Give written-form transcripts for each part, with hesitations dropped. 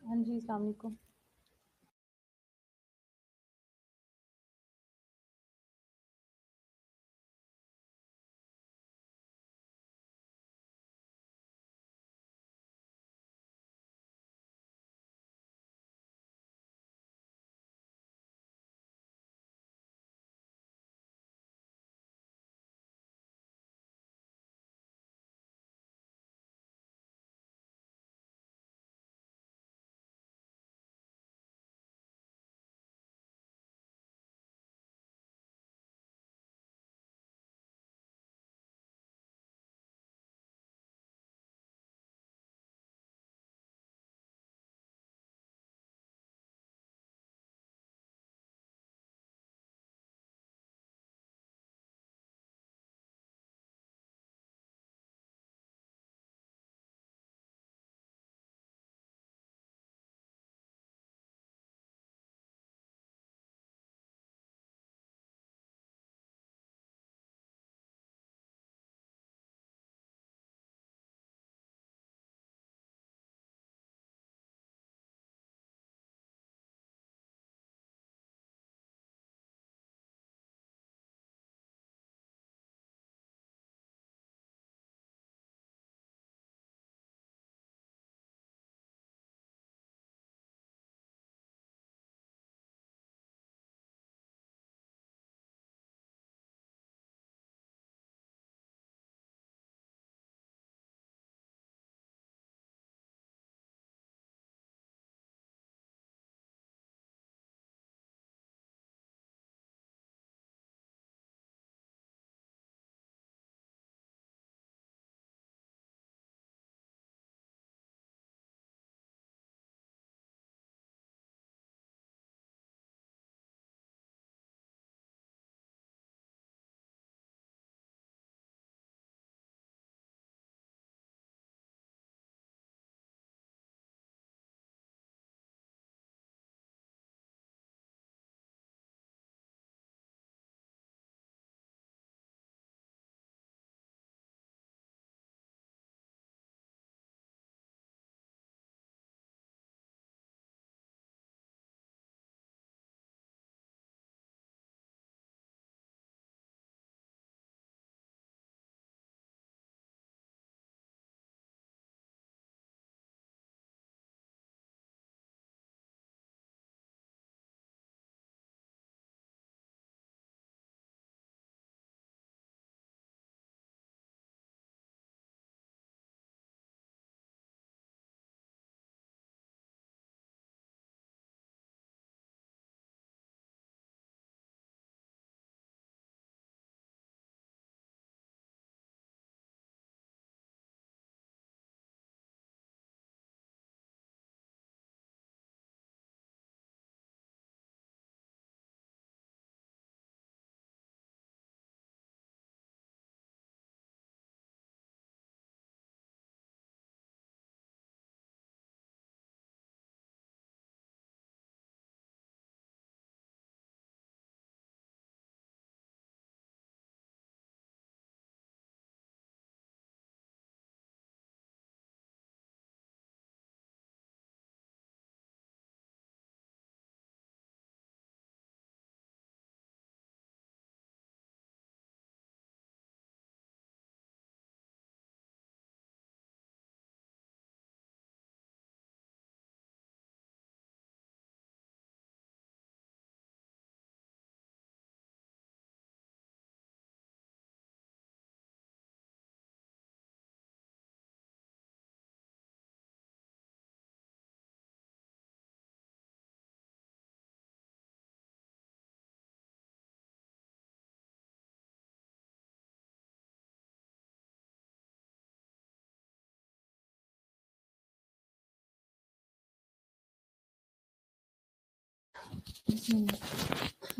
हाँ जी, अस्सलाम वालेकुम।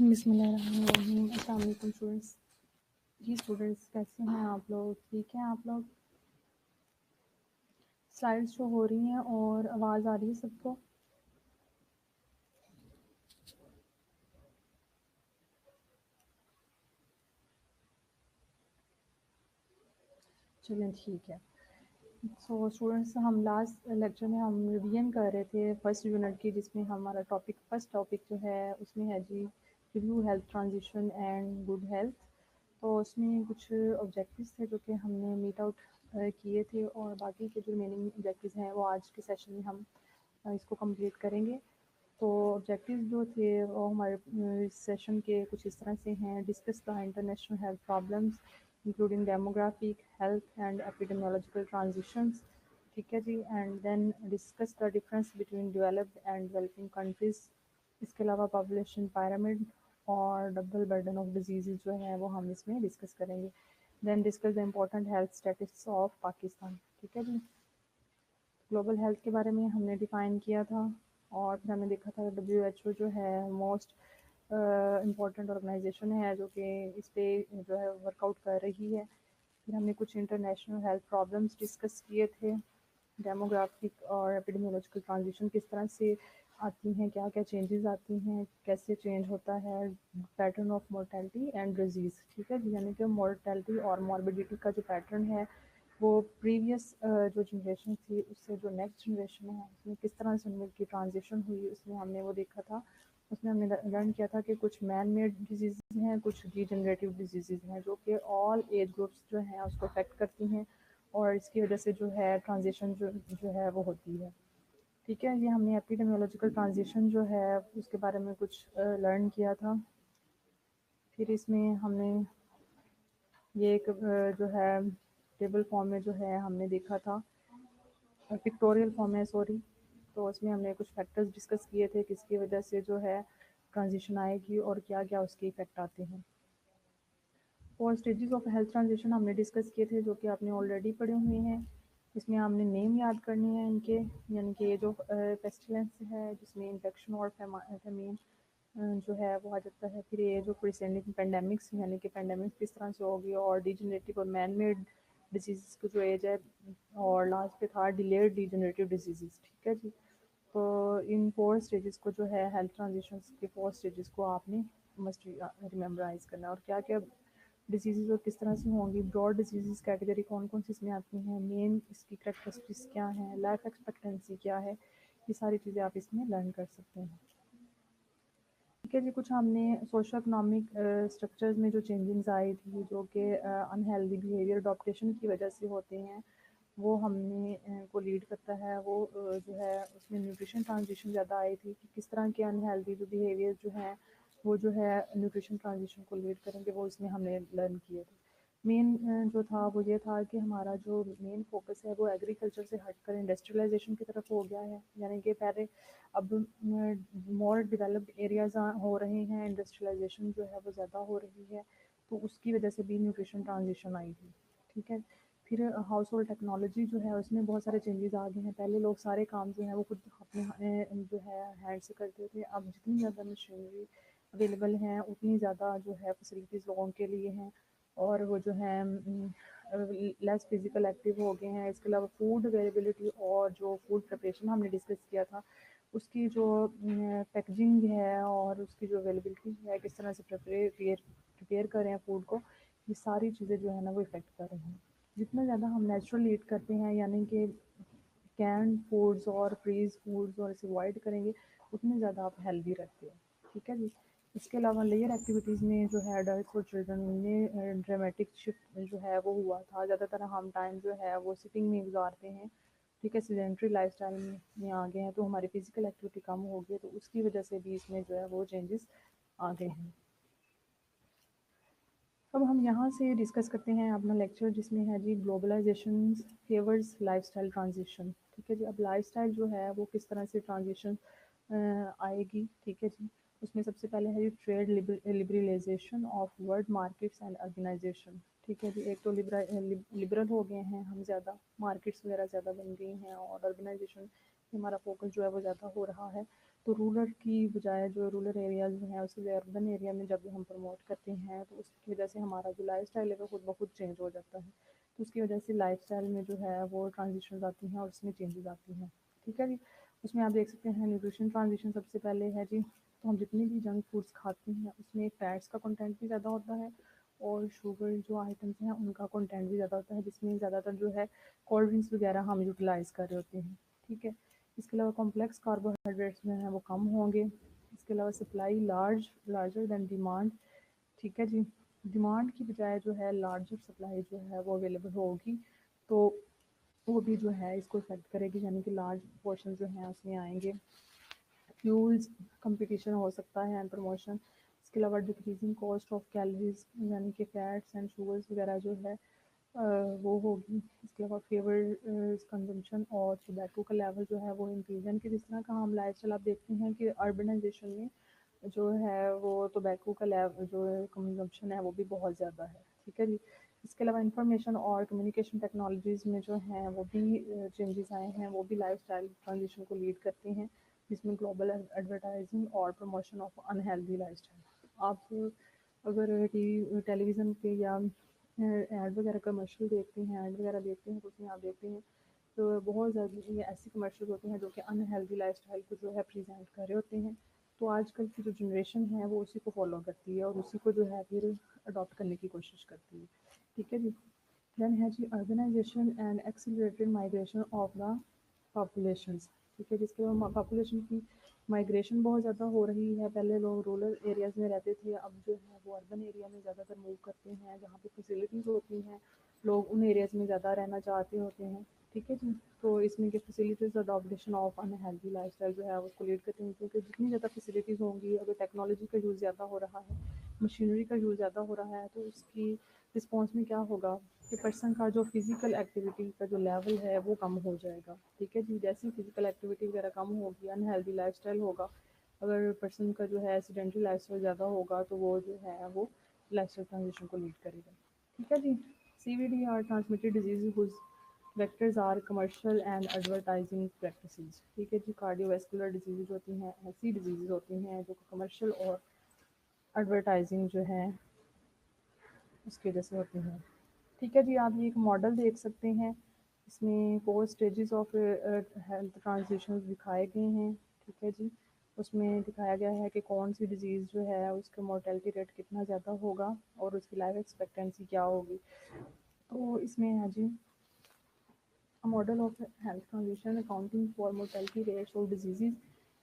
बिस्मिल्लाहिर्रहमानिर्रहीम। अस्सलाम वालेकुम स्टूडेंट्स। जी स्टूडेंट्स, कैसे हैं आप लोग? ठीक हैं आप लोग? स्लाइड्स शो हो रही हैं और आवाज़ आ रही है सबको? चलें, ठीक है। सो स्टूडेंट्स, हम लास्ट लेक्चर में हम रिवीजन कर रहे थे फर्स्ट यूनिट की, जिसमें हमारा फर्स्ट टॉपिक जो है उसमें है जी review health transition and good health. तो उसमें कुछ ऑब्जेक्टिव्स थे जो कि हमने मीट आउट किए थे, और बाकी के जो रिमेनिंग ऑब्जेक्टिव्स हैं वो आज के सेशन में हम इसको कंप्लीट करेंगे। तो ऑब्जेक्टिव्स जो थे वो हमारे इस सेशन के कुछ इस तरह से हैं: discuss the international health problems including demographic, health and epidemiological transitions. ठीक है जी। And then discuss the difference between developed and developing countries. इसके अलावा पॉपुलेशन पिरामिड और डबल बर्डन ऑफ डिजीज़ जो है वो हम इसमें डिस्कस करेंगे। Then discuss the important health status of Pakistan. ठीक है जी। ग्लोबल हेल्थ के बारे में हमने डिफ़ाइन किया था, और फिर हमने देखा था WHO जो है मोस्ट इम्पॉर्टेंट ऑर्गेनाइजेशन है जो कि इस पे जो है वर्कआउट कर रही है। फिर हमने कुछ इंटरनेशनल हेल्थ प्रॉब्लम्स डिस्कस किए थे, डेमोग्राफिक और एपिडेमियोलॉजिकल ट्रांजिशन किस तरह से आती हैं, क्या क्या चेंजेस आती हैं, कैसे चेंज होता है pattern of mortality and disease. ठीक है, यानी कि मोर्टेलिटी और मॉर्बिडिटी का जो पैटर्न है वो प्रीवियस जो जनरेशन थी उससे जो नेक्स्ट जनरेशन है उसमें किस तरह से उनकी ट्रांजिशन हुई, उसमें हमने वो देखा था। उसमें हमने लर्न किया था कि कुछ मैन मेड डिजीज़ हैं, कुछ डीजनरेटिव डिजीज़ हैं जो कि ऑल एज ग्रुप्स जो हैं उसको अफेक्ट करती हैं, और इसकी वजह से जो है ट्रांजिशन जो है वो होती है। ठीक है, ये हमने एपिडेमियोलॉजिकल ट्रांजिशन जो है उसके बारे में कुछ लर्न किया था। फिर इसमें हमने ये एक जो है टेबल फॉर्म में जो है हमने देखा था, पिक्टोरियल फॉर्म है सॉरी। तो उसमें हमने कुछ फैक्टर्स डिस्कस किए थे किसकी वजह से जो है ट्रांजिशन आएगी और क्या क्या उसके इफेक्ट आते हैं। और स्टेजेस ऑफ हेल्थ ट्रांजिशन हमने डिस्कस किए थे जो कि आपने ऑलरेडी पढ़े हुए हैं। इसमें हमने नेम याद करने हैं इनके, यानी कि ये जो पेस्टिलेंस है जिसमें इन्फेक्शन और फेमीन जो है वो आ जाता है। फिर ये जो प्रिसेंडिंग पेंडेमिक्स यानी कि पेंडेमिक्स किस तरह से होगी, और डिजनरेटिव और मैन मेड डिजीज़ की जो एज है, और लास्ट पे था डिलेड डिजनरेटिव डिजीज़। ठीक है जी। तो इन 4 स्टेजेस को जो है हेल्थ ट्रांजिशन के 4 स्टेजेस को आपने मस्ट रिमेम्बराइज करना है, और क्या क्या डिजीज़ और किस तरह से होंगी, ब्रॉड डिजीज़ कैटेगरी कौन कौन सी इसमें आती हैं, मेन इसकी करेक्टरिस्टिक्स क्या हैं, लाइफ एक्सपेक्टेंसी क्या है, ये सारी चीज़ें आप इसमें लर्न कर सकते हैं। ठीक है जी। कुछ हमने सोशो इकोनॉमिक स्ट्रक्चर्स में जो चेंजिंग्स आई थी जो कि अनहेल्दी बिहेवियर अडॉप्टेशन की वजह से होते हैं, वो हमने को लीड करता है। वो जो है उसमें न्यूट्रिशन ट्रांजिशन ज़्यादा आई थी कि किस तरह के अनहेल्दी जो बिहेवियर जो हैं वो जो है न्यूट्रिशन ट्रांजिशन को लीड करेंगे, वो इसमें हमने लर्न किए थे। मेन जो था वो ये था कि हमारा जो मेन फोकस है वो एग्रीकल्चर से हटकर इंडस्ट्रियलाइजेशन की तरफ हो गया है, यानी कि पहले अब मोर डेवलप्ड एरियाज़ हो रहे हैं, इंडस्ट्रियलाइजेशन जो है वो ज़्यादा हो रही है, तो उसकी वजह से भी न्यूट्रिशन ट्रांजिशन आई थी। ठीक है। फिर हाउस होल्ड टेक्नोलॉजी जो है उसमें बहुत सारे चेंजेस आ गए हैं। पहले लोग सारे काम जो है वो खुद अपने जो है हैंड से करते थे, अब जितनी ज़्यादा मशीनरी अवेलेबल हैं उतनी ज़्यादा जो है फैसिलिटीज़ लोगों के लिए हैं, और वो जो है लेस फिजिकल एक्टिव हो गए हैं। इसके अलावा फूड अवेलेबिलिटी और जो फूड प्रिपरेशन हमने डिस्कस किया था उसकी जो पैकेजिंग है और उसकी जो अवेलेबिलिटी है, किस तरह से प्रिपेयर करें फूड को, ये सारी चीज़ें जो है ना वो इफ़ेक्ट कर रही हैं। जितना ज़्यादा हम नेचुरल ईट करते हैं, यानी कि कैन फूड्स और फ्रीज़ फूड्स और इसे अवॉइड करेंगे, उतने ज़्यादा आप हेल्दी रहते हो। ठीक है जी। इसके अलावा लेयर एक्टिविटीज़ में जो है अडल्ट और चिल्ड्रन में ड्रामेटिक शिफ्ट जो है वो हुआ था। ज़्यादातर हम टाइम जो है वो सिटिंग में गुजारते हैं। ठीक है, सेडेंट्री लाइफस्टाइल में आ गए हैं, तो हमारी फिजिकल एक्टिविटी कम हो गई है, तो उसकी वजह से भी इसमें जो है वो चेंजेस आ गए हैं। अब हम यहाँ से डिस्कस करते हैं अपना लेक्चर जिसमें है जी ग्लोबलाइजेशन फेवर्स लाइफस्टाइल ट्रांजिशन। ठीक है जी। अब लाइफस्टाइल जो है वो किस तरह से ट्रांजिशन आएगी। ठीक है जी। उसमें सबसे पहले है जी trade liberalisation of world markets and organisation. ठीक है जी। एक तो लिबरल हो गए हैं हम ज़्यादा, मार्केट्स वगैरह ज़्यादा बन गई हैं, और ऑर्गेनाइजेशन हमारा फोकस जो है वो ज़्यादा हो रहा है। तो रूरल की बजाय जो रूरल एरियाज़ जो हैं उसे अर्बन एरिया में जब हम प्रमोट करते हैं तो उसकी वजह से हमारा जो लाइफस्टाइल है वो खुद ब खुद चेंज हो जाता है। तो उसकी वजह से लाइफस्टाइल में जो है वो ट्रांजिशन आती हैं और उसमें चेंजेस आती हैं। ठीक है जी। उसमें आप देख सकते हैं न्यूट्रिशन ट्रांजिशन सबसे पहले है जी। तो हम जितनी भी जंक फूड्स खाते हैं उसमें फैट्स का कंटेंट भी ज़्यादा होता है, और शुगर जो आइटम्स हैं उनका कंटेंट भी ज़्यादा होता है, जिसमें ज़्यादातर जो है कोल्ड ड्रिंक्स वगैरह हम यूटिलाइज़ कर रहे होते हैं। ठीक है, इसके अलावा कॉम्प्लेक्स कार्बोहाइड्रेट्स जो हैं वो कम होंगे। इसके अलावा सप्लाई लार्जर दैन डिमांड। ठीक है जी, डिमांड की बजाय जो है लार्जर सप्लाई जो है वो अवेलेबल होगी, तो वो भी जो है इसको इफेक्ट करेगी, यानी कि लार्ज पोर्शन जो हैं उसमें आएंगे। फ्यूल्स कंपटीशन हो सकता है एंड प्रमोशन। इसके अलावा डिक्रीजिंग कॉस्ट ऑफ कैलोरीज, यानी कि फैट्स एंड शुगर्स वगैरह जो है वो होगी। इसके अलावा फेवर कंजम्पशन और टोबैको का लेवल जो है वो इंक्रीज, यानी कि जिस तरह का हम लाइफ स्टाइल आप देखते हैं कि अर्बनाइजेशन में जो है वो टोबैको का लेवल जो कंजम्पशन है वो भी बहुत ज़्यादा है। ठीक है जी, इसके अलावा इंफॉर्मेशन और कम्युनिकेशन टेक्नोलॉजीज़ में जो हैं वो भी चेंजेस आए हैं, वो भी लाइफ स्टाइल ट्रांजिशन को लीड करते हैं, जिसमें ग्लोबल एडवर्टाइजिंग और promotion of unhealthy life style. आप अगर टीवी टेलीविज़न पे या ऐड वगैरह कमर्शियल देखते हैं, ऐड वगैरह देखते हैं, तो उसमें आप देखते हैं तो बहुत ज़्यादा ये ऐसे कमर्शियल होते हैं जो कि अनहेल्दी लाइफस्टाइल को जो है प्रेजेंट कर रहे होते हैं। तो आजकल की जो जनरेशन है वो उसी को फॉलो करती है और उसी को जो है फिर अडॉप्ट करने की कोशिश करती है। ठीक है जी, देन है जी urbanisation and accelerated migration of the populations. ठीक है, जिसके पॉपुलेशन की माइग्रेशन बहुत ज़्यादा हो रही है। पहले लोग रूरल एरियाज़ में रहते थे, अब जो है वो अर्बन एरिया में ज़्यादातर मूव करते हैं, जहाँ पे फैसिलिटीज़ होती हैं, लोग उन एरियाज़ में ज़्यादा रहना चाहते होते हैं। ठीक है जी, तो इसमें के facilities adaptation of unhealthy lifestyle जो है उसको लीड करते हैं, क्योंकि जितनी ज़्यादा फैसिलिटीज़ होंगी, अगर टेक्नोलॉजी का यूज़ ज़्यादा हो रहा है, मशीनरी का यूज़ ज़्यादा हो रहा है, तो उसकी रिस्पॉन्स में क्या होगा कि पर्सन का जो फिज़िकल एक्टिविटी का जो लेवल है वो कम हो जाएगा। ठीक है जी, जैसे फिज़िकल एक्टिविटी वगैरह कम होगी, अनहेल्दी लाइफस्टाइल होगा, अगर पर्सन का जो है एक्सीडेंटल लाइफस्टाइल ज़्यादा होगा, तो वो जो है वो लाइफस्टाइल ट्रांजिशन को लीड करेगा। ठीक है जी, CVD are transmitted disease whose vectors are commercial and advertising practices. ठीक है जी, कार्डियोवैस्कुलर डिजीज होती हैं, ऐसी डिजीज होती हैं जो कमर्शियल और एडवर्टाइजिंग जो है उसकी वजह से होती हैं। ठीक है जी, आप ये एक मॉडल देख सकते हैं, इसमें 4 स्टेजेस ऑफ हेल्थ ट्रांजिशन दिखाए गए हैं। ठीक है जी, उसमें दिखाया गया है कि कौन सी डिज़ीज़ जो है उसका मोर्टेलिटी रेट कितना ज़्यादा होगा और उसकी लाइफ एक्सपेक्टेंसी क्या होगी। तो इसमें है जी a model of health transition accounting for mortality rates of diseases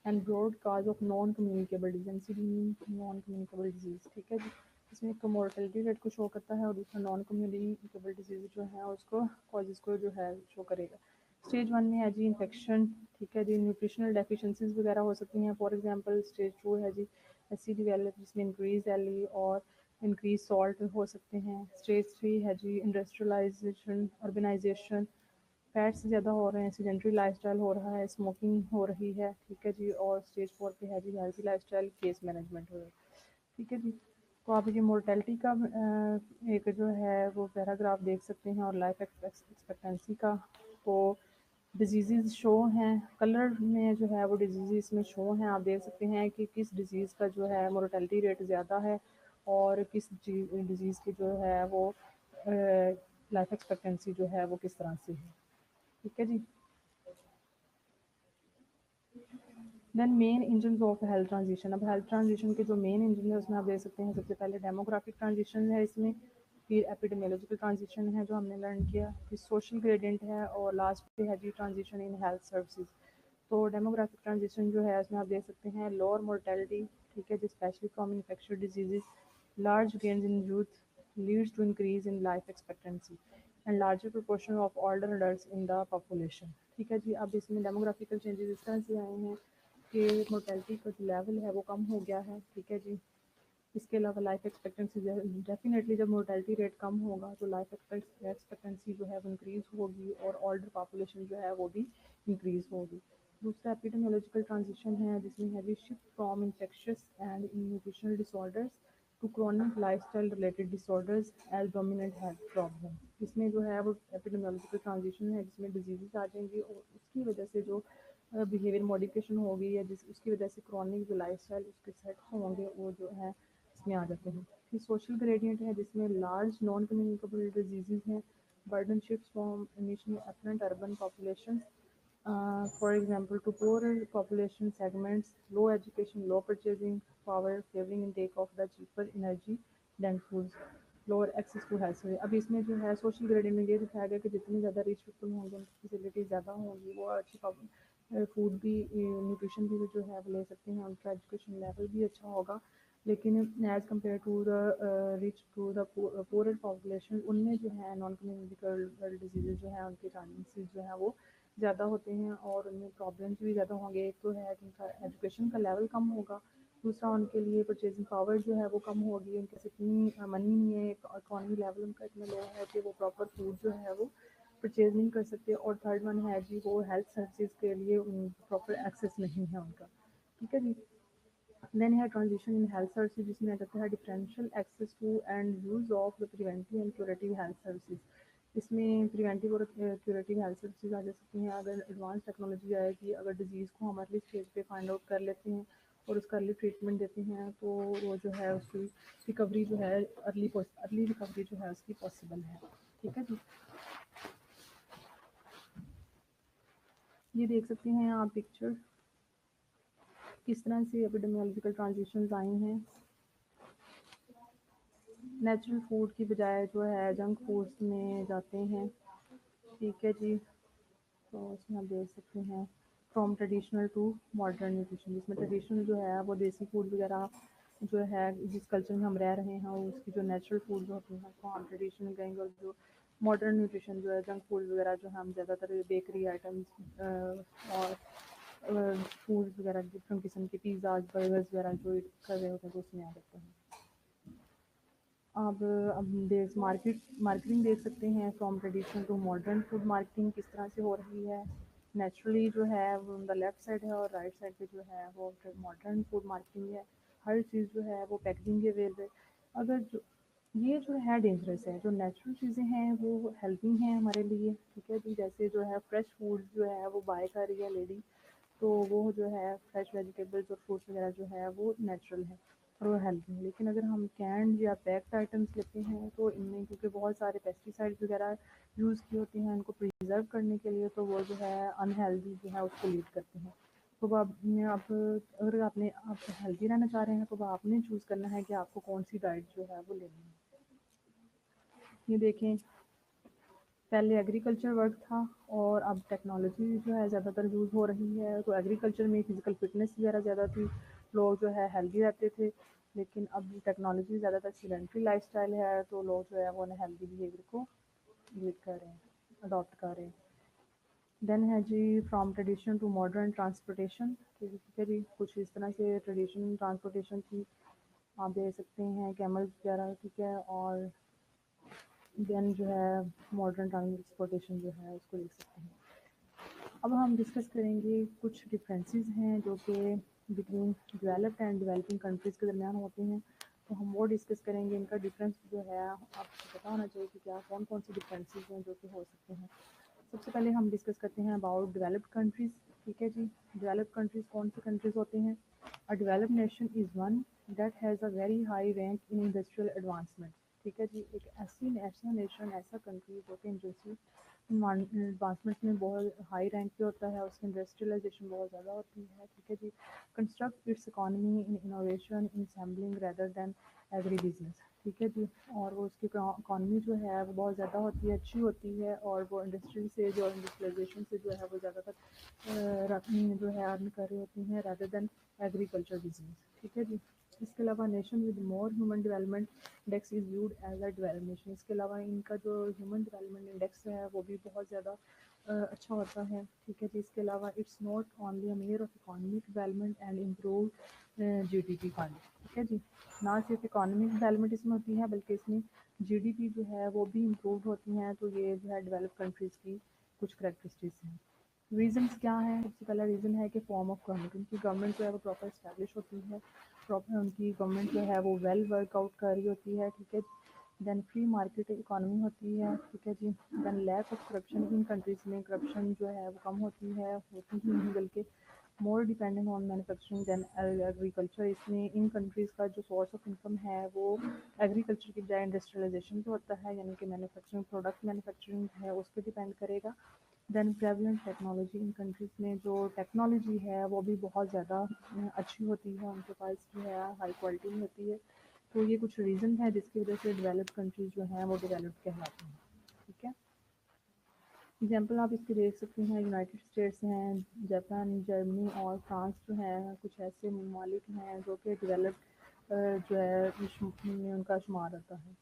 and broad cause of non-communicable disease, NCD non-communicable disease। ठीक है जी, इसमें एक मोर्टेलिटी रेट को शो करता है और दूसरा नॉन कम्युनिकेबल डिजीज जो है उसको कॉजेज को जो है शो करेगा। स्टेज 1 में है जी इन्फेक्शन। ठीक है जी, न्यूट्रिशनल डेफिशिएंसीज वगैरह हो सकती हैं। फॉर एग्जांपल स्टेज 2 है जी एसिड डेवलप, जिसमें इंक्रीज एली और इंक्रीज सॉल्ट हो सकते हैं। स्टेज 3 है जी इंडस्ट्रियलाइजेशन, अर्बनाइजेशन, फैट्स ज़्यादा हो रहे हैं, सीडेंट्री लाइफस्टाइल हो रहा है, स्मोकिंग हो रही है। ठीक है जी, और स्टेज 4 पे है जी हेल्थी लाइफस्टाइल, केस मैनेजमेंट हो रहा है। ठीक है जी, तो आप ये मोर्टेलिटी का एक जो है वो पैराग्राफ देख सकते हैं और लाइफ एक्सपेक्टेंसी का। तो डिजीज़ शो हैं, कलर में जो है वो डिजीज़ इसमें शो हैं, आप देख सकते हैं कि किस डिज़ीज़ का जो है मोर्टेलिटी रेट ज़्यादा है और किस डिज़ीज़ की जो है वो लाइफ एक्सपेक्टेंसी जो है वो किस तरह से है। ठीक है जी, then main engine of health transition. अब हेल्थ ट्रांजिशन के जो मेन इंजन है उसमें आप देख सकते हैं, सबसे पहले डेमोग्राफिक ट्रांजिशन है इसमें, फिर एपिडेमियोलॉजिकल ट्रांजिशन है जो हमने लर्न किया, फिर सोशल ग्रेडियंट है और लास्ट पे है जी ट्रांजिशन इन हेल्थ सर्विसेज। तो डेमोग्राफिक ट्रांजिशन जो है उसमें आप देख सकते हैं लोअर मोर्टेलिटी। ठीक है जी, specially from infectious diseases, large gains in youth leads to increase in life expectancy and larger proportion of older adults in the population। ठीक है जी, अब इसमें डेमोग्राफिकल चेंजेस इस तरह से आए हैं कि मोर्टेलिटी का जो लेवल है वो कम हो गया है। ठीक है जी, इसके अलावा लाइफ एक्सपेक्टेंसी, डेफिनेटली जब मोर्टेलिटी रेट कम होगा तो लाइफ एक्सपेक्टेंसी जो है वो इंक्रीज़ होगी और ओल्डर पॉपुलेशन जो है वो भी इंक्रीज़ होगी। दूसरा एपिडेमियोलॉजिकल ट्रांजिशन है जिसमें है जी shift from infectious and nutritional disorders to chronic lifestyle related disorders as dominant health problem. इसमें जो है वो एपिडेमियोलॉजिकल ट्रांजिशन है जिसमें डिजीज़ आ जाएंगी और उसकी वजह से जो बिहेवियर मॉडिफिकेशन होगी या जिस उसकी वजह से क्रॉनिक जो लाइफस्टाइल उसके सेट होंगे वो जो है इसमें आ जाते हैं। फिर सोशल ग्रेडियंट है जिसमें लार्ज नॉन कम्युनिकेबल डिजीज़ हैं, burden shifts from initially affluent urban populations, for example to poorer population segments, low education, low purchasing power, favoring intake of the cheaper energy than foods। Explore access to health service. अब इसमें जो है social grading में ये दिखाया गया कि जितनी ज़्यादा रिच पीपल होंगे उनकी फैसिलिटीज़ ज़्यादा होंगी, वो अच्छी फूड भी न्यूट्रिशन भी जो है वो ले सकते हैं, उनका एजुकेशन लेवल भी अच्छा होगा। लेकिन as compare to the rich to the poor population, उनमें जो है नॉन कम्युनिकेबल डिजीज़ जो है उनके चांसेस जो है वो ज़्यादा होते हैं और उनमें प्रॉब्लम्स भी ज़्यादा होंगे। एक तो है कि उनका एजुकेशन का लेवल कम होगा, दूसरा उनके लिए परचेजिंग पावर जो है वो कम होगी, उनके पास इतनी मनी नहीं है, इकॉनमी लेवल उनका इतना लो है कि वो प्रॉपर फूड जो है वो परचेज नहीं कर सकते। और थर्ड वन है जी, वो हेल्थ सर्विसेज के लिए प्रॉपर एक्सेस नहीं है उनका। ठीक है जी। देन है ट्रांजिशन इन हेल्थ सर्विसेज, जिसमें आ जाता है differential access to and use of the preventive and curative health services. इसमें प्रिवेंटिव और क्यूरेटिव हेल्थ सर्विसेज आ जा सकती हैं अगर एडवांस टेक्नोलॉजी आएगी, अगर डिजीज़ को हम अर्ली स्टेज पे फाइंड आउट कर लेते हैं और उसका अर्ली ट्रीटमेंट देते हैं, तो वो जो है उसकी रिकवरी जो है अर्ली रिकवरी जो है उसकी पॉसिबल है। ठीक है जी। ये देख सकते हैं आप पिक्चर, किस तरह से एपिडेमियोलॉजिकल ट्रांजिशंस आई हैं। नेचुरल फूड की बजाय जो है जंक फूड्स में जाते हैं। ठीक है जी। तो इसमें आप देख सकते हैं from traditional to modern nutrition, जिसमें ट्रेडिशनल जो है वो देसी फूड वगैरह जो है जिस कल्चर में हम रह रहे हैं उसकी जो नेचुरल फूड जो होती हैं तो हम ट्रेडिशनल कहेंगे, और जो मॉडर्न न्यूट्रिशन जो है जंक फूड वगैरह जो हम ज़्यादातर बेकरी आइटम्स और फूड वगैरह डिफरेंट किस्म के पिज़्ज़ा बर्गर्स वगैरह जो eat कर रहे होते हैं तो उसमें आ जाते हैं। अब देख मार्केटिंग देख सकते हैं from traditional to modern food marketing किस तरह से हो रही है। नेचुरली जो है वो द लेफ्ट साइड है और राइट साइड पे जो है वो मॉडर्न फूड मार्केटिंग है। हर चीज़ जो है वो पैकेजिंग के वे पे, अगर जो ये जो है डेंजरस है, जो नेचुरल चीज़ें हैं वो हेल्दी हैं हमारे लिए। ठीक है जी। जैसे जो है फ्रेश फूड जो है वो बाय कर रही है लेडी, तो वो जो है फ्रेश वेजिटेबल्स और फ्रूट्स वगैरह जो है वो नेचुरल है और वो हेल्दी है। लेकिन अगर हम कैंड या पैक्ड आइटम्स लेते हैं तो इनमें क्योंकि बहुत सारे पेस्टिसाइड्स वगैरह यूज़ किए होते हैं इनको प्रिजर्व करने के लिए, तो वो जो है अनहेल्दी जो है उसको लीड करते हैं। तो आप अगर आप हेल्दी रहना चाह रहे हैं तो आपने चूज़ करना है कि आपको कौन सी डाइट जो है वो लेनी है। ये देखें, पहले एग्रीकल्चर वर्क था और अब टेक्नोलॉजी जो है ज़्यादातर यूज़ हो रही है, तो एग्रीकल्चर में फिज़िकल फिटनेस वगैरह ज़्यादा थी, लोग जो है हेल्दी रहते थे। लेकिन अब टेक्नोलॉजी ज़्यादातर सीडेंट्री लाइफस्टाइल है, तो लोग जो है वो अनहेल्दी बिहेवियर को लीड कर रहे हैं, अडॉप्ट कर रहे हैं। देन है जी from tradition to modern transportation. ठीक है जी, कुछ इस तरह से ट्रेडिशन ट्रांसपोर्टेशन थी, आप देख सकते हैं कैमल्स वगैरह। ठीक है। और देन जो है मॉडर्न ट्रांसपोर्टेशन जो है उसको देख सकते हैं। अब हम डिस्कस करेंगे कुछ डिफरेंसेस हैं जो कि between developed and developing countries के दरमियान होते हैं, तो हम वो डिस्कस करेंगे। इनका डिफरेंस जो है आपको पता होना चाहिए कि क्या कौन कौन से डिफरेंसेस हैं जो कि हो सकते हैं। सबसे पहले हम डिस्कस करते हैं अबाउट डेवलप्ड कंट्रीज़। ठीक है जी। डेवलप्ड कंट्रीज़ कौन सी कंट्रीज़ होते हैं? अ developed nation is one that has a very high rank in industrial advancement. ठीक है जी। एक ऐसा नेशन, ऐसा कंट्री जो कि इंडस्ट्री एडवांसमेंट में बहुत हाई रैंक पे होता है, उसकी इंडस्ट्रियलाइजेशन बहुत ज़्यादा होती है। ठीक है जी। Construct its economy in innovation in assembling rather than agribusiness. ठीक है जी। और वो उसकी इकॉनमी जो है वो बहुत ज़्यादा होती है, अच्छी होती है, और वो इंडस्ट्री से जो इंडस्ट्रियलाइजेशन से जो है वो ज़्यादातर जो है अर्न कर रही होती हैं रेदर दैन एग्रीकल्चर बिजनेस। ठीक है जी। इसके अलावा nation with more human development index is viewed as a developed nation. इसके अलावा इनका जो ह्यूमन डेवलपमेंट इंडेक्स है वो भी बहुत ज़्यादा अच्छा होता है। ठीक है जी। इसके अलावा it's not only a mayor of economic development and improve GDP fund. ठीक है जी। ना सिर्फ इकोनॉमिक डेवलपमेंट इसमें होती है बल्कि इसमें जीडीपी जो है वो भी इम्प्रूव होती हैं। तो ये जो है डेवलप कंट्रीज़ की कुछ करेक्टरिस्टिक्स हैं। रीज़न्स क्या हैं? सबसे पहला रीज़न है कि फॉर्म ऑफ गवर्नमेंट, उनकी गवर्नमेंट जो है वो प्रॉपर इस्टेब्लिश होती है, प्रॉपर उनकी गवर्नमेंट जो है वो वेल वर्कआउट कर रही होती है। ठीक है। देन फ्री मार्केट इकॉनमी होती है। ठीक है जी। Then lack of corruption, in countries में करप्शन जो है वो कम होती है, होती ही नहीं बल्कि more dependent on manufacturing than agriculture. इसमें इन कंट्रीज़ का जो सोर्स ऑफ इनकम है वो एग्रीकल्चर की बजाय इंडस्ट्रियलाइजेशन पे होता है, यानी कि मैन्युफैक्चरिंग प्रोडक्ट मैन्युफैक्चरिंग है उस पर डिपेंड करेगा। देन प्रेवलेंट टेक्नोलॉजी, इन कंट्रीज़ में जो टेक्नोलॉजी है वो भी बहुत ज़्यादा अच्छी होती है, उनके पास जो है हाई क्वालिटी में होती है। तो ये कुछ रीज़न है जिसकी वजह से डेवलप्ड कंट्रीज़ जो हैं वो डेवलप्ड कहलाती हैं। ठीक है, एग्जाम्पल आप इसके देख सकते हैं, यूनाइटेड स्टेट्स हैं, जापान, जर्मनी और फ्रांस जो है कुछ ऐसे ममालिक हैं जो कि डेवलप्ड जो है में उनका शुमार आता है।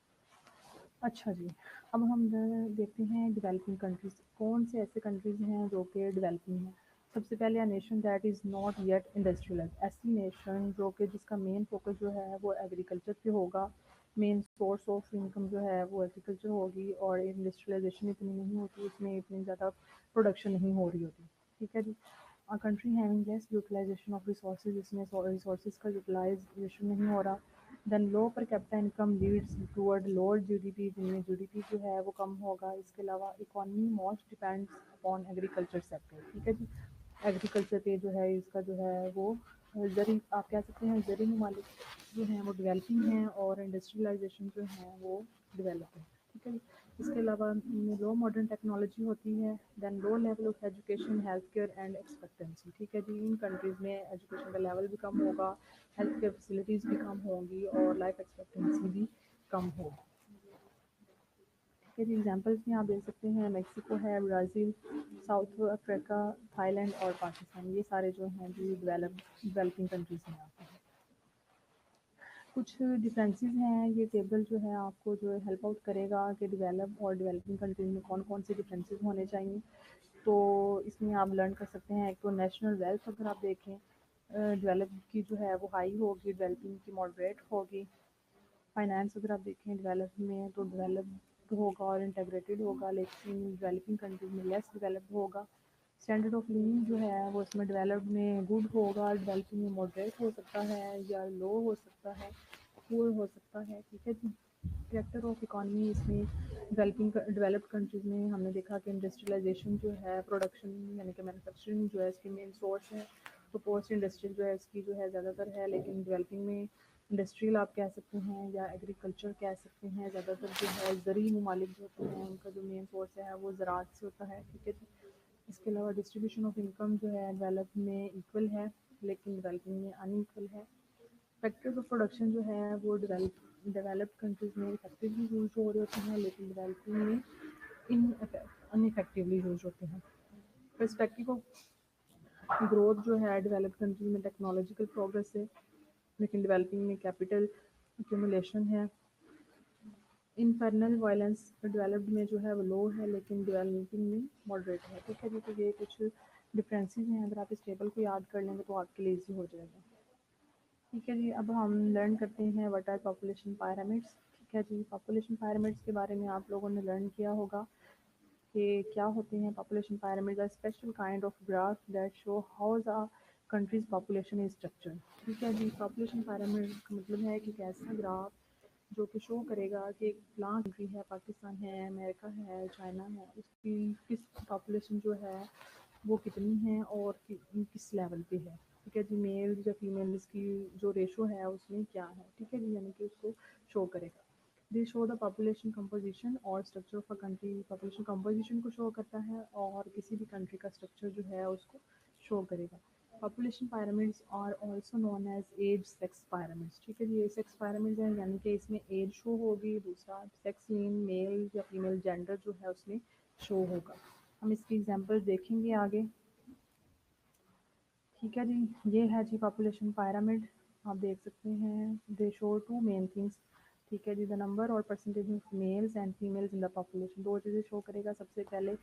अच्छा जी, अब हम देखते हैं डेवलपिंग कंट्रीज़, कौन से ऐसे कंट्रीज़ हैं जो कि डेवलपिंग हैं। सबसे पहले nation that is not yet industrialise, ऐसी नेशन जो कि जिसका मेन फोकस जो है वो एग्रीकल्चर पे होगा, मेन सोर्स ऑफ इनकम जो है वो एग्रीकल्चर होगी और इंडस्ट्रियलाइजेशन इतनी नहीं होती, उसमें इतनी ज़्यादा प्रोडक्शन नहीं हो रही होती। ठीक है जी, a country having less utilization of resources, जिसमें रिसोर्सेज का यूटिलाइजेशन नहीं हो रहा, then low per capita income leads toward lower GDP, जिनमें जीडीपी जो है वो कम होगा। इसके अलावा economy most depends upon agriculture sector. ठीक है जी, एग्रीकल्चर पे जो है इसका जो है वो ज़री आप कह सकते हैं ज़री ममालिक जो हैं वो डेवलपिंग हैं और इंडस्ट्रियलाइजेशन जो है वो डेवलप है। ठीक है जी, इसके अलावा लो मॉडर्न टेक्नोलॉजी होती है, then low level of education, health care and expectancy. ठीक है जी, इन कंट्रीज़ में एजुकेशन का लेवल भी कम होगा, हेल्थ केयर फैसिलिटीज़ भी कम होंगी और लाइफ एक्सपेक्टेंसी भी कम होगी। ठीक है जी, एग्जांपल्स में आप देख सकते हैं मेक्सिको है, ब्राज़ील, साउथ अफ्रीका, थाईलैंड और पाकिस्तान, ये सारे जो हैं जी डेवलपिंग कंट्रीज़ में आते हैं। कुछ डिफरेंसेस हैं, ये टेबल जो है आपको जो है हेल्प आउट करेगा कि डेवलप और डेवलपिंग कंट्रीज में कौन कौन से डिफरेंसेस होने चाहिए। तो इसमें आप लर्न कर सकते हैं, एक तो नेशनल वेल्थ अगर आप देखें, डेवलप की जो है वो हाई होगी, डेवलपिंग की मॉडरेट होगी। फाइनेंस अगर आप देखें डेवलप में तो डेवलप्ड होगा और इंटीग्रेटेड होगा, लेकिन डेवलपिंग कंट्रीज में लेस डेवलप्ड होगा। स्टैंडर्ड ऑफ लिविंग जो है वो इसमें डेवलप्ड में गुड होगा, डेवलपिंग में मॉडरेट हो सकता है या लो हो सकता है, पुअर हो सकता है। ठीक है जी, कैरेक्टर ऑफ इकॉनमी इसमें डेवलप्ड कंट्रीज़ में हमने देखा कि इंडस्ट्रियलाइजेशन जो है, प्रोडक्शन यानी कि मैन्युफैक्चरिंग जो है इसकी मेन सोर्स है, तो पोस्ट इंडस्ट्रियल जो है इसकी जो है ज़्यादातर है, लेकिन डेवलपिंग में इंडस्ट्रियल आप कह सकते हैं या एग्रीकल्चर कह सकते हैं, ज़्यादातर जो है ज़रूरी ममालिक जो होते हैं उनका जो मेन सोर्स है वो ज़राअत से होता है। ठीक है जी, इसके अलावा डिस्ट्रीब्यूशन ऑफ इनकम जो है डेवलप में इक्वल है, लेकिन डेवलपिंग में अनइक्वल है। फैक्टर्स ऑफ प्रोडक्शन जो है वो डेवलप्ड कंट्रीज़ में इफेक्टिवली यूज हो रहे होते हैं, लेकिन डेवलपिंग में इन अनइफेक्टिवली यूज होते हैं। पर्सपेक्टिव ऑफ ग्रोथ जो है डेवलप्ड कंट्रीज में टेक्नोलॉजिकल प्रोग्रेस है, लेकिन डेवलपिंग में कैपिटल एक्यूमुलेशन है। इनफर्नल वायलेंस डेवलप्ड में जो है वो लो है, लेकिन डेवलपिंग में मॉडरेट है। ठीक है जी, तो ये कुछ डिफरेंसेस हैं, अगर आप इस टेबल को याद कर लेंगे तो आपके लिए ईजी हो जाएगा। ठीक है जी, अब हम लर्न करते हैं व्हाट आर पॉपुलेशन पिरामिड्स। ठीक है जी, पॉपुलेशन पिरामिड्स के बारे में आप लोगों ने लर्न किया होगा कि क्या होते हैं। Population pyramids are special kind of graph that show how the country's population is structured. ठीक है जी, पॉपुलेशन पिरामिड का मतलब है कि कैसा ग्राफ जो कि शो करेगा कि फलां कंट्री है, पाकिस्तान है, अमेरिका है, चाइना है, उसकी किस पॉपुलेशन जो है वो कितनी है और किस लेवल पे है। ठीक है जी, मेल या फीमेल्स की जो रेशो है उसमें क्या है। ठीक है जी, यानी कि उसको शो करेगा। They show the population composition और structure of a country, population composition को शो करता है और किसी भी कंट्री का स्ट्रक्चर जो है उसको शो करेगा। Population pyramids are also known as age sex pyramids. ठीक है जी, ये सेक्स पिरामिड है, यानी कि इसमें एज शो होगी, दूसरा सेक्स मीन मेल या फीमेल जेंडर जो है उसमें शो होगा। हम इसकी एग्जांपल देखेंगे आगे। ठीक है जी, ये है जी पॉपुलेशन पिरामिड, आप देख सकते हैं। They show two main things. ठीक है जी, द नंबर और percentage of males and females in the population, दो चीज़ें शो करेगा। सबसे पहले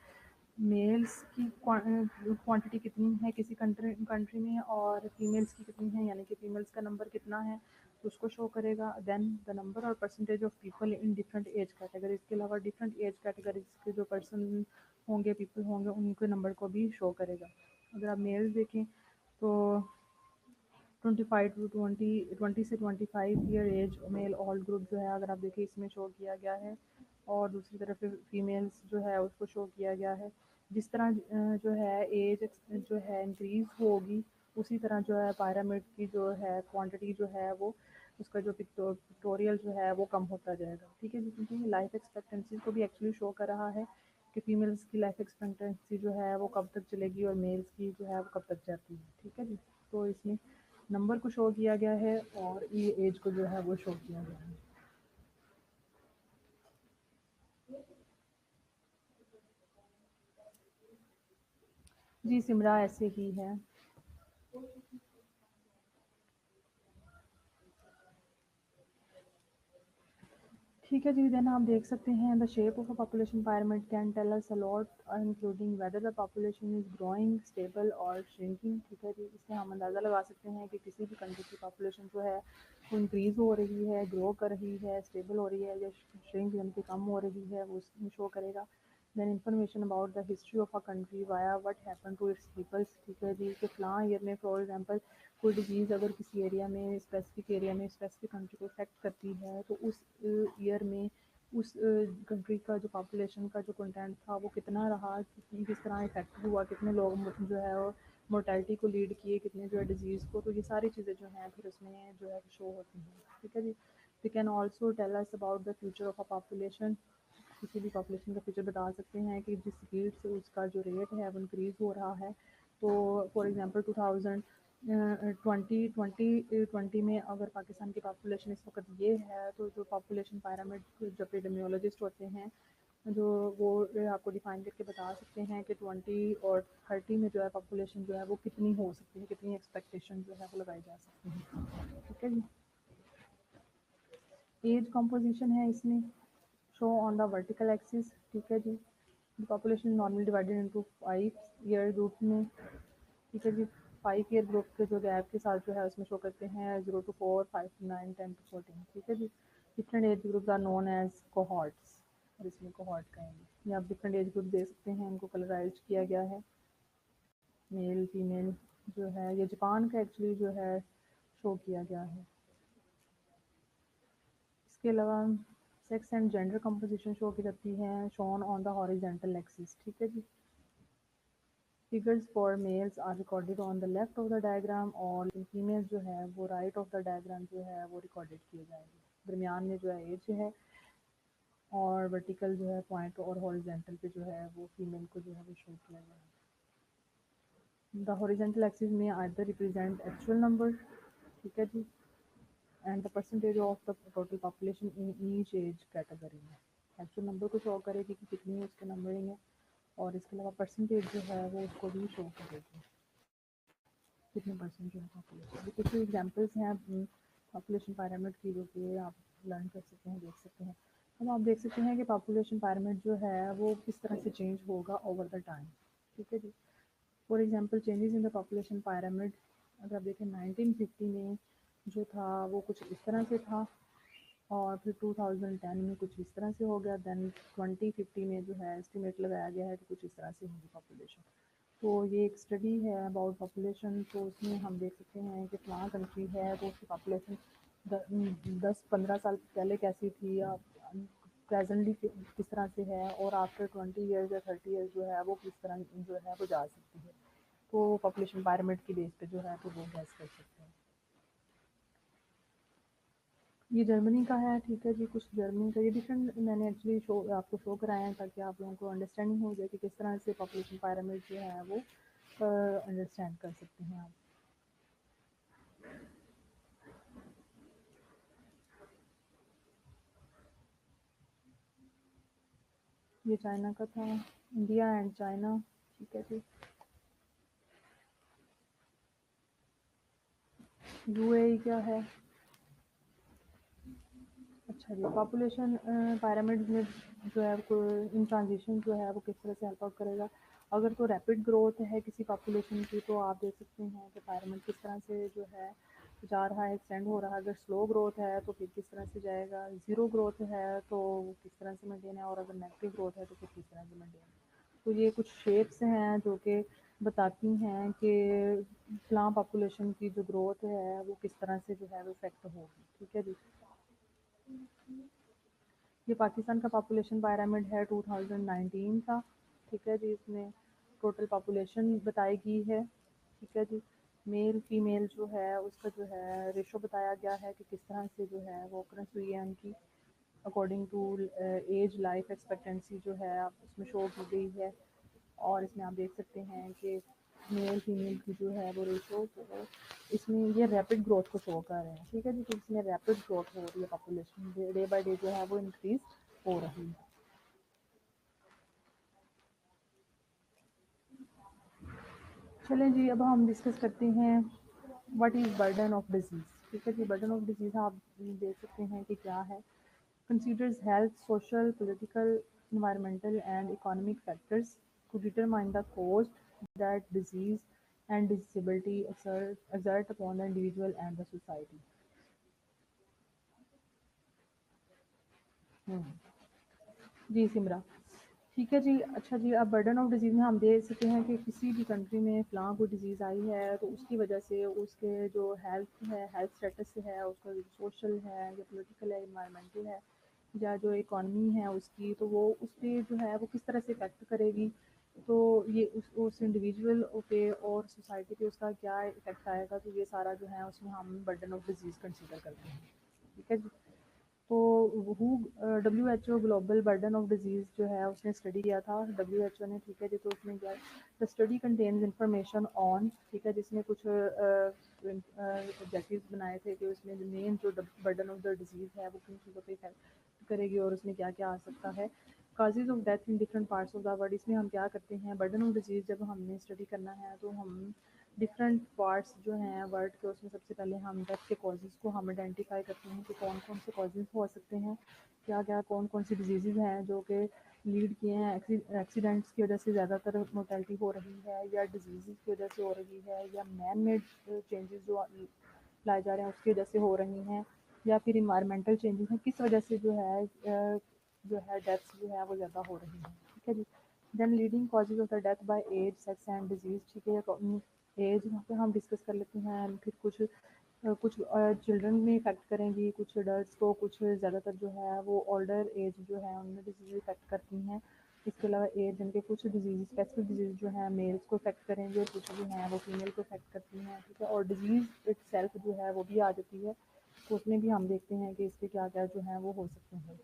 मेल्स की क्वांटिटी कितनी है किसी कंट्री में और फीमेल्स की कितनी है, यानी कि फीमेल्स का नंबर कितना है तो उसको शो करेगा। देन द नंबर और percentage of people in different as categories, के अलावा डिफरेंट एज कैटेगरीज के जो पर्सन होंगे, पीपल होंगे, उनके नंबर को भी शो करेगा। अगर आप मेल्स देखें तो 25 टू 20 से 25 year age male all group जो है अगर आप देखिए इसमें शो किया गया है, और दूसरी तरफ फीमेल्स जो है उसको शो किया गया है। जिस तरह जो है एज जो है इंक्रीज होगी, उसी तरह जो है पिरामिड की जो है क्वांटिटी जो है वो उसका जो पिक्टोरियल जो है वो कम होता जाएगा। ठीक है जी, क्योंकि लाइफ एक्सपेक्टेंसी को भी एक्चुअली शो कर रहा है कि फीमेल्स की लाइफ एक्सपेक्टेंसी जो है वो कब तक चलेगी और मेल्स की जो है वो कब तक जाती है। ठीक है जी, तो इसमें नंबर को शो किया गया है और ये एज को जो है वो शो किया गया है। जी सिमरा ऐसे ही है। ठीक है जी, देन आप देख सकते हैं the shape of a population pyramid can tell us a lot including whether the population is growing stable और श्रिंकिंग। ठीक है जी, इससे हम अंदाज़ा लगा सकते हैं कि किसी भी कंट्री की पॉपुलेशन जो है वो इंक्रीज़ हो रही है, ग्रो कर रही है, स्टेबल हो रही है या श्रिंक यानी कि कम हो रही है, वो उसमें शो करेगा। Then information about the history of a country via what happen to its peoples. ठीक है जी, कि फ़लाँ ईयर में फॉर एग्जांपल कोई डिजीज़ अगर किसी एरिया में स्पेसिफिक एरिया में स्पेसिफिक कंट्री को अफेक्ट करती है तो उस ईयर में उस कंट्री का जो पॉपुलेशन का जो कंटेंट था वो कितना रहा, किस तरह इफेक्ट हुआ, कितने लोग जो है वो मोर्टेलिटी को लीड किए, कितने जो है डिजीज़ को, तो ये सारी चीज़ें जो हैं फिर उसमें जो है शो होती हैं। ठीक है जी, they can also tell us about the future of a population. किसी भी पॉपुलेशन का फ्यूचर बता सकते हैं कि जिस स्पीड से उसका जो रेट है वो इंक्रीज़ हो रहा है। तो फॉर एग्जांपल 2000 ट्वेंटी में अगर पाकिस्तान की पॉपुलेशन इस वक्त ये है तो जो पॉपुलेशन पायरामिड जो एपिडेमियोलॉजिस्ट होते हैं जो वो आपको डिफाइन करके बता सकते हैं कि 20 और 30 में जो है पॉपुलेशन जो है वो कितनी हो सकती है, कितनी एक्सपेक्टेशन जो है वो लगाई जा सकती है। ठीक है जी, एज कंपोजिशन है इसमें show on the vertical axis. ठीक है जी, population normally divided into 5 year group में। ठीक है जी, 5 ईयर ग्रुप के जो गैप के साथ जो है उसमें शो करते हैं 0 to 4, 5 to 9, 10 to 14। ठीक है जी, different age group are known as cohorts और इसमें कोहॉर्ट कहेंगे। ये आप डिफरेंट एज ग्रुप देख सकते हैं, इनको कलराइज किया गया है, मेल फीमेल जो है ये जापान का एक्चुअली जो है शो किया गया है। इसके अलावा sex and gender composition show की जाती है shown on the horizontal axis. ठीक है जी, figures for males are recorded on the left of the diagram और फीमेल्स जो है वो राइट ऑफ द डायग्राम जो है वो रिकॉर्डेड किए जाएंगे। दरमियान में जो है एज है और वर्टिकल जो है पॉइंट और हॉरिजेंटल पे जो है वो फीमेल को जो है वो शो किया गया है। द हॉरिजेंटल एक्सिस में आइदर रिप्रेजेंट एक्चुअल नंबर, ठीक है जी, and the percentage of the total population in each age category में। एक्चुअल नंबर को शो करेगी कि कितनी उसके नंबरिंग है और इसके अलावा परसेंटेज जो है वो उसको भी शो करेगी कितने परसेंट जो है पॉपुलेशन। ये कुछ एग्जांपल्स हैं पॉपुलेशन पायरामिड की जो कि आप लर्न कर सकते हैं, देख सकते हैं। अब आप देख सकते हैं कि पॉपुलेशन पायरामिड जो है वो किस तरह से चेंज होगा ओवर द टाइम। ठीक है जी, for example changes in the population pyramid अगर आप देखें 1950 में जो था वो कुछ इस तरह से था और फिर 2010 में कुछ इस तरह से हो गया, देन 2050 में जो है एस्टिमेट लगाया गया है कि कुछ इस तरह से होगी पॉपुलेशन। तो ये एक स्टडी है अबाउट पॉपुलेशन, तो उसमें हम देख सकते हैं कि फलां कंट्री है तो उसकी पॉपुलेशन 10-15 साल पहले कैसी थी या प्रेजेंटली किस तरह से है और आफ्टर 20 ईयर्स या 30 ईयर्स जो है वो किस तरह जो है वो जा सकती है। तो पॉपुलेशन पायरामिड की बेस पे जो है तो वो गैस कर सकते हैं। ये जर्मनी का है। ठीक है जी, कुछ जर्मनी का ये डिफरेंट मैंने एक्चुअली शो आपको शो कराया है ताकि आप लोगों को अंडरस्टैंडिंग हो जाए कि किस तरह से पॉपुलेशन पायरामिड जो है वो अंडरस्टैंड कर सकते हैं आप। ये चाइना का था, इंडिया एंड चाइना। ठीक है जी, यूएई क्या है। अच्छा जी, पॉपुलेशन पायरामिड में जो है इन ट्रांजिशन जो है वो किस तरह से हेल्प आउट करेगा। अगर तो रैपिड ग्रोथ है किसी पॉपुलेशन की तो आप देख सकते हैं कि पायरामिड किस तरह से जो है जा रहा है, एक्सटेंड हो रहा है। अगर स्लो ग्रोथ है तो फिर किस तरह से जाएगा, ज़ीरो ग्रोथ है तो वो किस तरह से मेंटेन है और अगर नेगेटिव ग्रोथ है तो फिर किस तरह से मेंटेन है। तो ये कुछ शेप्स हैं जो कि बताती हैं कि फलां पॉपुलेशन की जो ग्रोथ है वो किस तरह से जो है वो इफेक्ट होगी। ठीक है जी, ये पाकिस्तान का पॉपुलेशन पायरामिड है 2019 का। ठीक है जी, इसमें टोटल पॉपुलेशन बताई गई है। ठीक है जी, मेल फीमेल जो है उसका जो है रेशो बताया गया है कि किस तरह से जो है वो occurrence हुई है उनकी according to age life expectancy जो है उसमें शो की गई है। और इसमें आप देख सकते हैं कि मेल फीमेल की जो है वो रेशो, तो इसमें ये रैपिड ग्रोथ को शो कर रहे हैं। ठीक है जी, तो इसमें रैपिड ग्रोथ हो रही है, पॉपुलेशन डे बाय डे जो है वो इंक्रीज हो रही है। चलें जी, अब हम डिस्कस करते हैं what is burden of disease. ठीक है जी, बर्डन ऑफ डिजीज़ आप देख सकते हैं कि क्या है। Considers health, social, political, environmental and economic factors to determine the cost that disease and disability exert upon the individual and the society. जी सिमरा, ठीक है जी। अच्छा जी, अब बर्डन ऑफ डिजीज़ में हम देख सकते हैं कि किसी भी कंट्री में फ़लाँ कोई डिज़ीज़ आई है तो उसकी वजह से उसके जो हेल्थ है, हेल्थ स्टेटस है, उसका सोशल है या पॉलिटिकल है, एनवायरमेंटल है, या जो इकॉनमी है उसकी, तो वो उस पे जो है वो किस तरह से इफ़ेक्ट करेगी। तो ये उस इंडिविजुअल पे और सोसाइटी पे उसका क्या इफ़ेक्ट आएगा, तो ये सारा जो है उसमें हम बर्डन ऑफ डिजीज़ कंसीडर करते हैं। ठीक है जी। तो who WHO global burden of disease जो है उसने स्टडी किया था WHO ने। ठीक है जी, तो उसमें क्या the study contains information on, ठीक है, जिसमें कुछ ऑब्जेक्टिव्स बनाए थे कि उसमें मेन जो बर्डन ऑफ द डिजीज़ है वो किन चीज़ों पे इफेक्ट करेगी और उसमें क्या क्या आ सकता है। Causes of death in different parts of the world, इसमें हम क्या करते हैं, बर्डन ऑफ डिजीज़ जब हमने स्टडी करना है तो हम डिफरेंट पार्ट्स जो हैं वर्ल्ड के, उसमें सबसे पहले हम डेथ के कॉजेज़ को हम आइडेंटिफाई करते हैं कि कौन कौन से कॉजेज़ हो सकते हैं, क्या क्या कौन कौन सी डिजीज़ हैं जो कि लीड किए हैं एक्सीडेंट्स की वजह से ज़्यादातर मोर्टेलिटी हो रही है, या डिजीज़ की वजह से हो रही है, या मैन मेड चेंजेस जो लाए जा रहे हैं उसकी वजह से हो रही हैं, या फिर इन्वायरमेंटल चेंजेस हैं, किस वजह से जो है डेथ्स जो है वो ज़्यादा हो रही हैं। ठीक है जी। Then leading causes of the death by age, sex and disease. ठीक है, एज यहाँ पे हम डिस्कस कर लेते हैं। फिर कुछ चिल्ड्रन में इफ़ेक्ट करेंगी, कुछ एडल्ट्स को, कुछ ज़्यादातर जो है वो ओल्डर एज जो है उनमें डिजीज़ इफ़ेक्ट करती हैं। इसके अलावा एज जिनके कुछ डिजीज़, स्पेसिफिक डिजीज़ जो है मेल्स को इफ़ेक्ट करेंगे और कुछ जो हैं वो फीमेल को इफ़ेक्ट करती हैं। ठीक है, और डिजीज़ इटसेल्फ जो है वो भी आ जाती है, तो उसमें भी हम देखते हैं कि इसके क्या क्या जो है वो हो सकते हैं।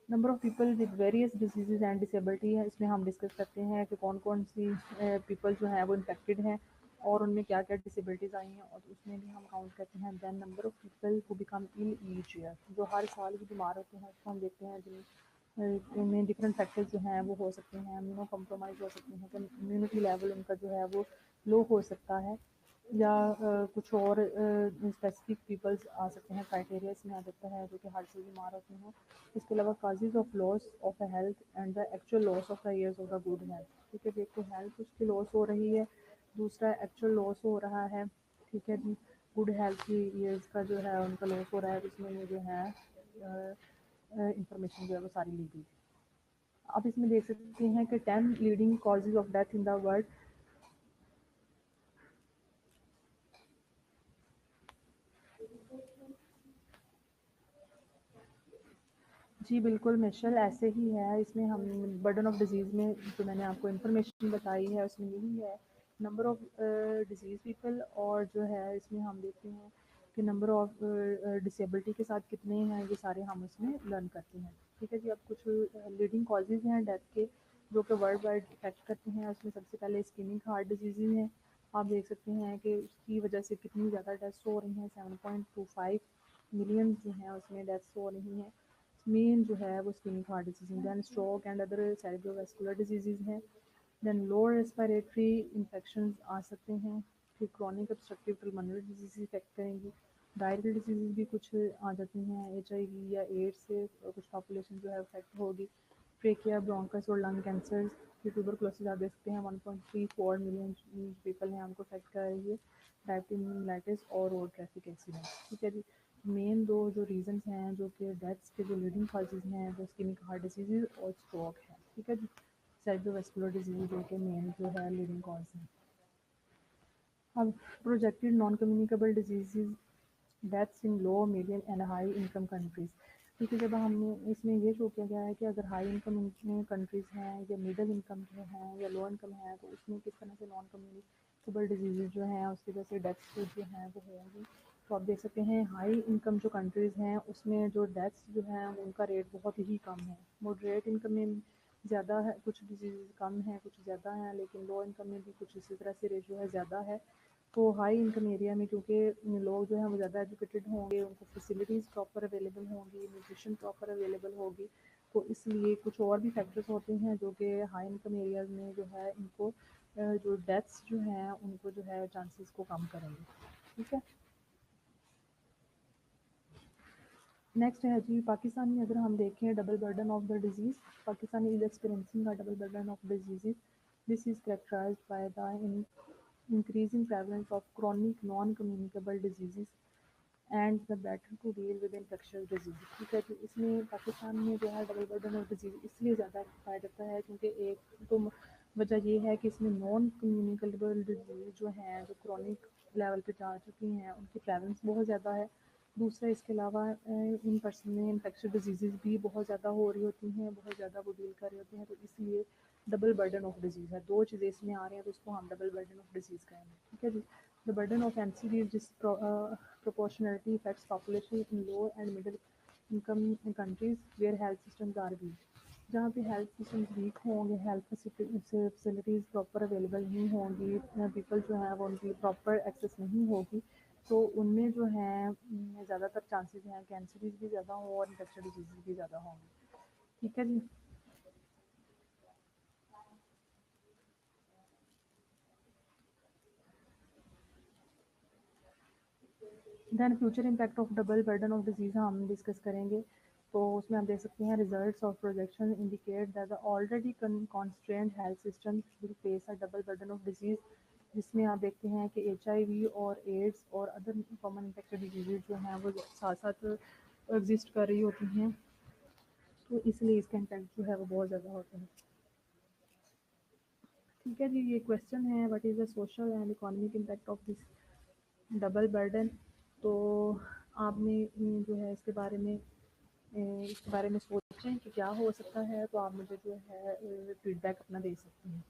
Number of people with various disease and disability है, इसमें हम डिस्कस करते हैं कि कौन कौन सी पीपल जो हैं वो इन्फेक्टेड हैं और उनमें क्या क्या डिसेबिलिटीज़ आई हैं, और उसमें भी हम काउंट करते हैं। Then number of people who become ill each year, जो हर साल ही बीमार होते हैं, उसको हम देखते हैं जिनमें डिफरेंट फैक्टर्स जो हैं वो हो सकते हैं। इम्यूनो कम्प्रोमाइज़ हो सकते हैं, तो इम्यूनिटी लेवल उनका जो है वो लो हो सकता है, या कुछ और स्पेसिफिक पीपल्स आ सकते हैं, क्राइटेरिया इसमें आ जाता है, जो कि हर से बीमार होते हैं। इसके अलावा causes of loss of a health and the actual loss of the years of the good health. ठीक है, एक तो हेल्थ उसकी लॉस हो रही है, दूसरा एक्चुअल लॉस हो रहा है। ठीक है जी, गुड हेल्थ की ईयर्स का जो है उनका लॉस हो रहा है, जिसमें ये जो है इंफॉर्मेशन जो है वो सारी ली गई। आप इसमें देख सकते हैं कि 10 leading causes of death in the world. जी बिल्कुल मिशेल, ऐसे ही है। इसमें हम बर्डन ऑफ डिजीज़ में जो मैंने आपको इन्फॉर्मेशन बताई है उसमें यही है, नंबर ऑफ़ डिजीज़ पीपल, और जो है इसमें हम देखते हैं कि नंबर ऑफ़ डिसेबिलिटी के साथ कितने हैं, ये सारे हम इसमें लर्न करते हैं। ठीक है जी। अब कुछ लीडिंग कॉजेज़ हैं डेथ के जो कि वर्ल्ड वाइड इफेक्ट करते हैं। उसमें सबसे पहले इस्कीमिक हार्ट डिजीज़ हैं। आप देख सकते हैं कि उसकी वजह से कितनी ज़्यादा डेथ्स हो रही हैं, 7.25 मिलियन जो हैं उसमें डेथ्स हो रही हैं। मेन जो है वो इस्कीमिक हार्ट डिजीज़ हैं। Then stroke and other cerebrovascular disease हैं। दैन लोअर रेस्पिरेटरी इन्फेक्शंस आ सकते हैं। फिर chronic obstructive pulmonary disease effect करेंगी। वायरल डिजीज़ भी कुछ आ जाती हैं, HIV या एड्स से कुछ पॉपुलेशन जो है अफेक्ट होगी। ट्रेकिया, ब्रोंकस और लंग कैंसर। फिर ट्यूबरकुलोसिस आप देख सकते हैं 1.34 मिलियन पीपल हैं, उनको अफेक्ट कर रही है। डायबिटीज और रोड ट्रैफिक एक्सीडेंट। ठीक है जी। मेन दो जो रीजंस हैं जो कि डेथ्स के जो लीडिंग कॉजेज हैं वो इस्कीमिक हार्ट डिजीज़ और स्ट्रोक है। ठीक है जी। सेरेब्रोवास्कुलर डिजीज़ जो कि मेन जो है लीडिंग कॉज है। अब projected non communicable disease deaths in low, medium and high income countries. ठीक है, जब हमने इसमें ये शो किया गया है कि अगर हाई इनकम कंट्रीज़ हैं या मिडिल इनकम जो हैं या लो इनकम है, तो उसमें किस तरह से नॉन कम्युनिकेबल डिजीज़ जो हैं उसकी वजह से डेथ्स जो हैं वो होंगी। तो आप देख सकते हैं हाई इनकम जो कंट्रीज़ हैं उसमें जो डेथ्स जो हैं उनका रेट बहुत ही कम है। मॉडरेट इनकम में ज़्यादा है, कुछ डिजीज़ कम हैं, कुछ ज़्यादा हैं, लेकिन लो इनकम में भी कुछ इसी तरह से रेशियो है, ज़्यादा है। तो हाई इनकम एरिया में क्योंकि लोग जो हैं वो ज़्यादा एजुकेटेड होंगे, उनको फैसिलिटीज़ प्रॉपर अवेलेबल होंगी, न्यूट्रिशन प्रॉपर अवेलेबल होगी, तो इसलिए कुछ और भी फैक्टर्स होते हैं जो कि हाई इनकम एरियाज़ में जो है इनको जो डेथ्स जो हैं उनको जो है चांसेस को कम करेंगे। ठीक है, नेक्स्ट है जी पाकिस्तान में अगर हम देखें double burden of the disease, Pakistan is experiencing a double burden of disease. This is characterised by the increasing prevalence of chronic non-communicable diseases and the better to deal with infectious disease. ठीक है, तो इसमें पाकिस्तान में जो है double burden of disease इसलिए ज़्यादा पाया जाता है क्योंकि एक तो वजह ये है कि इसमें नॉन कम्युनिकेबल डिजीज़ जो हैं जो क्रॉनिक लेवल पे जा चुकी हैं उनकी प्रेवलेंस बहुत ज़्यादा है। दूसरा इसके अलावा इन पर्सन में इन्फेक्शियस डिजीज़ भी बहुत ज़्यादा हो रही होती हैं, बहुत ज़्यादा वो डील कर रहे होते हैं, तो इसलिए डबल बर्डन ऑफ डिजीज़ है। दो चीज़ें इसमें आ रही हैं तो उसको हम डबल बर्डन ऑफ डिजीज़ कहेंगे। ठीक है जी, द बर्डन ऑफ एनसीडी जिस proportionality affects population in low and middle income countries where health systems are weak। जहाँ पे हेल्थ सिस्टम्स वीक होंगे, हेल्थ फैसिलिटीज़ प्रॉपर अवेलेबल नहीं होंगी, पीपल जो हैं वो उनकी प्रॉपर एक्सेस नहीं होगी, तो उनमें जो है ज़्यादातर चांसेस हैं कैंसरीज भी ज़्यादा हों और इन्फेक्शस डिजीज़ भी ज़्यादा होंगे। ठीक है जी, than future impact of double burden of disease हम डिस्कस करेंगे। तो उसमें हम देख सकते हैं results of projection indicate that the already constraint health system will face a double burden of disease, जिसमें आप देखते हैं कि HIV और एड्स और अदर कॉमन इन्फेक्शस डिजीज़ जो हैं वो साथ साथ एग्जिस्ट कर रही होती हैं, तो इसलिए इसका इम्पैक्ट जो है वो बहुत ज़्यादा होता है। ठीक है जी, ये क्वेश्चन है what is the social and economic impact of this double burden. तो आपने जो है इसके बारे में सोचें कि क्या हो सकता है, तो आप मुझे जो है फीडबैक अपना दे सकते हैं।